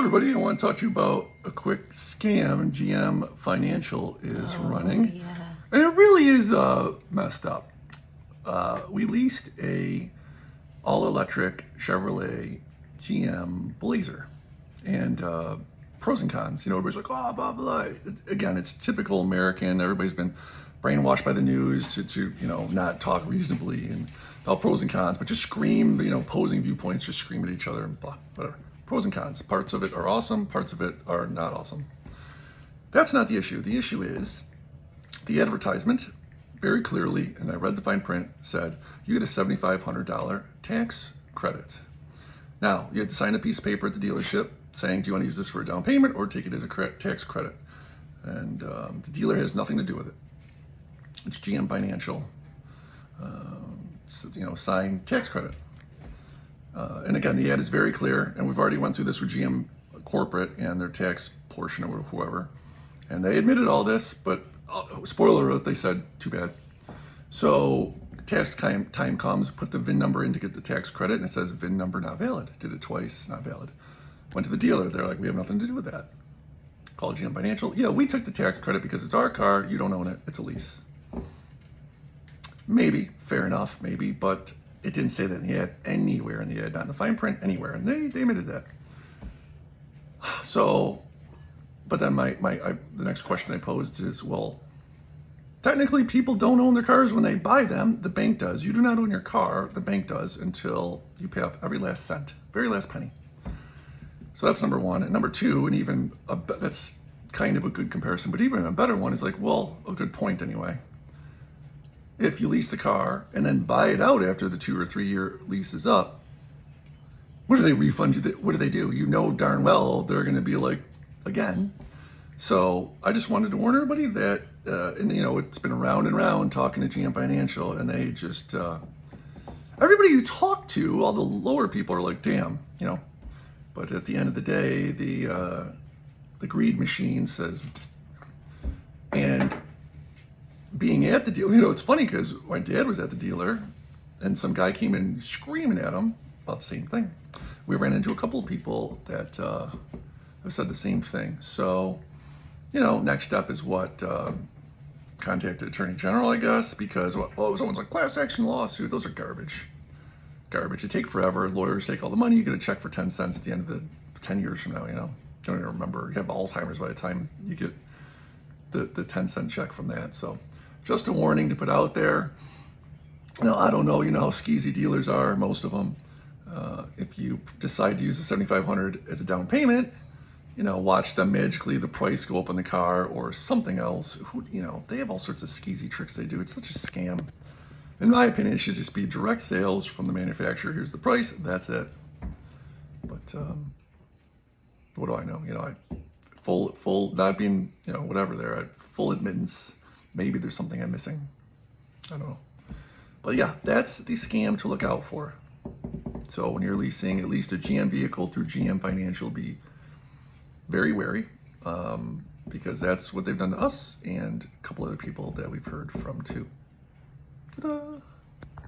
everybody, I want to talk to you about a quick scam GM Financial is running. Yeah. And it really is messed up. We leased a all-electric Chevrolet GM Blazer. And pros and cons. Everybody's like, oh, blah, blah. Again, it's typical American. Everybody's been brainwashed by the news to not talk reasonably and all pros and cons, but just scream, opposing viewpoints, just scream at each other and blah, whatever. Pros and cons. Parts of it are awesome. Parts of it are not awesome. That's not the issue. The issue is the advertisement very clearly, and I read the fine print, said you get a $7,500 tax credit. Now, you had to sign a piece of paper at the dealership saying, do you want to use this for a down payment or take it as a tax credit? And the dealer has nothing to do with it. It's GM Financial, signed tax credit. And again, the ad is very clear, and we've already went through this with GM Corporate and their tax portion or whoever. And they admitted all this, but spoiler alert, they said, too bad. So tax time comes, put the VIN number in to get the tax credit, and it says VIN number not valid. Did it twice, not valid. Went to the dealer, they're like, we have nothing to do with that. Called GM Financial. Yeah, we took the tax credit because it's our car, you don't own it, it's a lease. Maybe, fair enough, maybe, but it didn't say that in the ad anywhere in the ad, not in the fine print, anywhere, and they admitted that. So, but then the next question I posed is, well, technically people don't own their cars when they buy them, the bank does. You do not own your car, the bank does, until you pay off every last cent, very last penny. So that's number one. And number two, and even that's kind of a good comparison, but even a better one is like, well, a good point anyway. If you lease the car and then buy it out after the 2 or 3 year lease is up, what do they refund you? What do they do? You know darn well they're going to be like, again. So I just wanted to warn everybody that, and it's been round and round talking to GM Financial, and they just, everybody you talk to, all the lower people are like, damn, But at the end of the day, the greed machine says, and being at the dealer, it's funny because my dad was at the dealer and some guy came in screaming at him about the same thing. We ran into a couple of people that have said the same thing. So, next step is what? Contact the Attorney General, I guess, because, someone's like, class action lawsuit. Those are garbage. Garbage. They take forever. Lawyers take all the money. You get a check for 10 cents at the end of the 10 years from now, Don't even remember. You have Alzheimer's by the time you get the 10-cent check from that. So just a warning to put out there. I don't know, how skeezy dealers are, most of them. If you decide to use the $7,500 as a down payment, watch them magically the price go up on the car or something else. They have all sorts of skeezy tricks they do. It's such a scam. In my opinion, it should just be direct sales from the manufacturer. Here's the price. That's it. But what do I know? Full, not being, whatever there, full admittance. Maybe there's something I'm missing. I don't know. But yeah, that's the scam to look out for. So when you're leasing at least a GM vehicle through GM Financial, be very wary because that's what they've done to us and a couple other people that we've heard from too. Ta-da!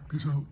Peace out.